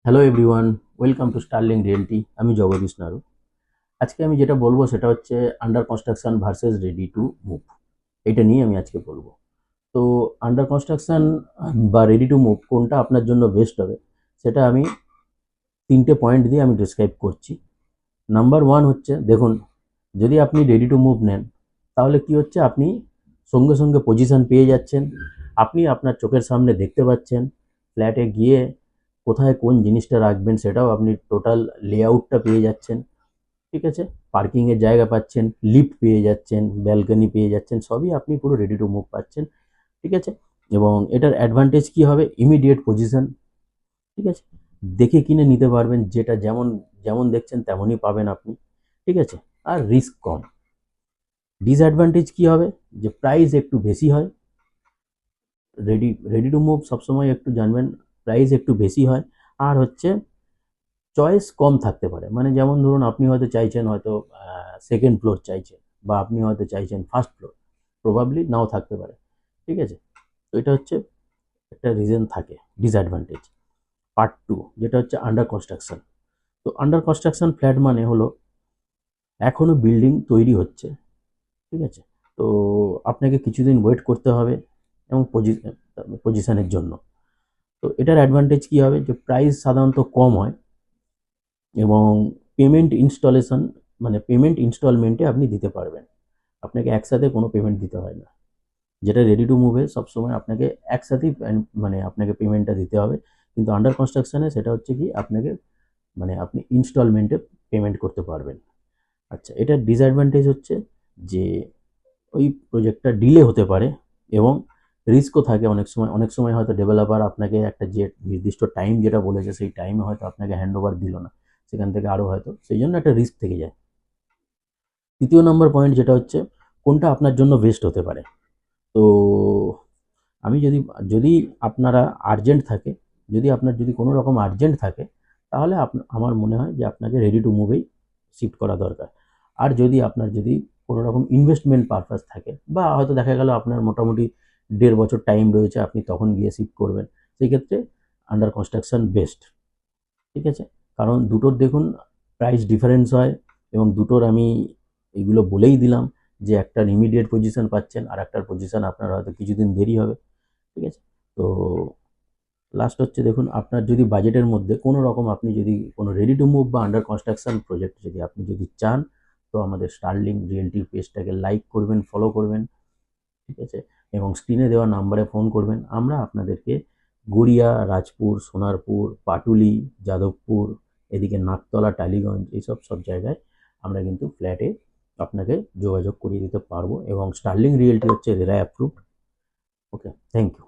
Hello everyone, welcome to starling realty. আমি জগদীশ নাড়ু। আজকে আমি যেটা বলবো সেটা হচ্ছে under construction versus ready to move. এটা নিয়ে আমি আজকে বলবো। তো আন্ডার কনস্ট্রাকশন বা রেডি টু মুভ কোনটা আপনার জন্য বেস্ট হবে সেটা আমি তিনটে পয়েন্ট দিয়ে আমি ডিসক্রাইব করছি। নাম্বার ওয়ান হচ্ছে, দেখুন, যদি আপনি রেডি টু মুভ নেন তাহলে কি হচ্ছে, আপনি সঙ্গে সঙ্গে পজিশন পেয়ে যাচ্ছেন। আপনি আপনার চোখের সামনে দেখতে পাচ্ছেন। ফ্ল্যাটে গিয়ে কোথায় কোন জিনিসটা রাখবেন সেটাও আপনি টোটাল লেআউটটা পেয়ে যাচ্ছেন। ঠিক আছে, পার্কিংয়ের জায়গা পাচ্ছেন, লিফট পেয়ে যাচ্ছেন, ব্যালকনি পেয়ে যাচ্ছেন, সবই আপনি পুরো রেডি টু মুভ পাচ্ছেন। ঠিক আছে, এবং এটার অ্যাডভান্টেজ কি হবে, ইমিডিয়েট পজিশন। ঠিক আছে, দেখে কিনে নিতে পারবেন, যেটা যেমন যেমন দেখছেন তেমনই পাবেন আপনি। ঠিক আছে, আর রিস্ক কম। ডিসঅ্যাডভান্টেজ কি হবে, যে প্রাইস একটু বেশি হয়। রেডি টু মুভ সবসময় একটু জানবেন, প্রাইস একটু বেশি হয়। আর হচ্ছে চয়েস কম থাকতে পারে, মানে যেমন ধরুন আপনি হয়তো চাইছেন হয়তো সেকেন্ড ফ্লোর চাইছেন, বা আপনি হয়তো চাইছেন ফার্স্ট ফ্লোর, প্রবাবলি নাও থাকতে পারে। ঠিক আছে, তো এটা হচ্ছে একটা রিজন থাকে, ডিসঅ্যাডভান্টেজ। পার্ট টু, যেটা হচ্ছে আন্ডার কনস্ট্রাকশন। তো আন্ডার কনস্ট্রাকশন ফ্ল্যাট মানে হলো এখনো বিল্ডিং তৈরি হচ্ছে। ঠিক আছে, তো আপনাকে কিছুদিন ওয়েট করতে হবে এবং পজিশনের জন্য। তো এটার অ্যাডভান্টেজ কী হবে, যে প্রাইস সাধারণত কম হয়, এবং পেমেন্ট ইনস্টলমেন্টে আপনি দিতে পারবেন। আপনাকে একসাথে কোনো পেমেন্ট দিতে হয় না, যেটা রেডি টু মুভে সবসময় আপনাকে একসাথেই মানে আপনাকে পেমেন্টটা দিতে হবে। কিন্তু আন্ডার কনস্ট্রাকশনে সেটা হচ্ছে কি, আপনাকে মানে আপনি ইনস্টলমেন্টে পেমেন্ট করতে পারবেন। আচ্ছা, এটার ডিসঅ্যাডভান্টেজ হচ্ছে যে ওই প্রজেক্টটা ডিলে হতে পারে, এবং রিস্কও থাকে অনেক সময়। অনেক সময় হয়তো ডেভেলপার আপনাকে একটা যে নির্দিষ্ট টাইম যেটা বলেছে সেই টাইমে হয়তো আপনাকে হ্যান্ড ওভার দিল না, সেখান থেকে আরও হয়তো সেই জন্য একটা রিস্ক থেকে যায়। তৃতীয় নম্বর পয়েন্ট যেটা হচ্ছে, কোনটা আপনার জন্য বেস্ট হতে পারে। তো আমি যদি যদি আপনারা আর্জেন্ট থাকে, যদি কোনো রকম আর্জেন্ট থাকে, তাহলে আমার মনে হয় যে আপনাকে রেডি টু মুভেই শিফট করা দরকার। আর যদি কোনো রকম ইনভেস্টমেন্ট পারপাস থাকে, বা হয়তো দেখা গেল আপনার মোটামুটি 1.5 বছর টাইম রয়েছে, আপনি তখন গিয়ে শিফট করবেন, সেই ক্ষেত্রে আন্ডার কনস্ট্রাকশন বেস্ট। ঠিক আছে, কারণ দুটোর দেখুন প্রাইস ডিফারেন্স হয়, এবং দুটোর আমি এগুলো বলেই দিলাম, যে একটার ইমিডিয়েট পজিশন পাচ্ছেন, আর একটার পজিশন আপনার হয়তো কিছুদিন দেরি হবে। ঠিক আছে, তো লাস্ট হচ্ছে, দেখুন, আপনার যদি বাজেটের মধ্যে কোনো রকম আপনি যদি কোনো রেডি টু মুভ বা আন্ডার কনস্ট্রাকশন প্রজেক্ট যদি চান, তো আমাদের স্টারলিং রিয়েলটি পেজটাকে লাইক করবেন, ফলো করবেন। ঠিক আছে, এবং স্ক্রিনে দেওয়া নাম্বারে ফোন করবেন। আমরা আপনাদেরকে গড়িয়া, রাজপুর, সোনারপুর, পাটুলি, যাদবপুর, এদিকে নাকতলা, টালিগঞ্জ, এইসব সব জায়গায় আমরা কিন্তু ফ্ল্যাটে আপনাকে যোগাযোগ করিয়ে দিতে পারবো, এবং স্টারলিং রিয়েলটি হচ্ছে RERA approved. Okay, thank you.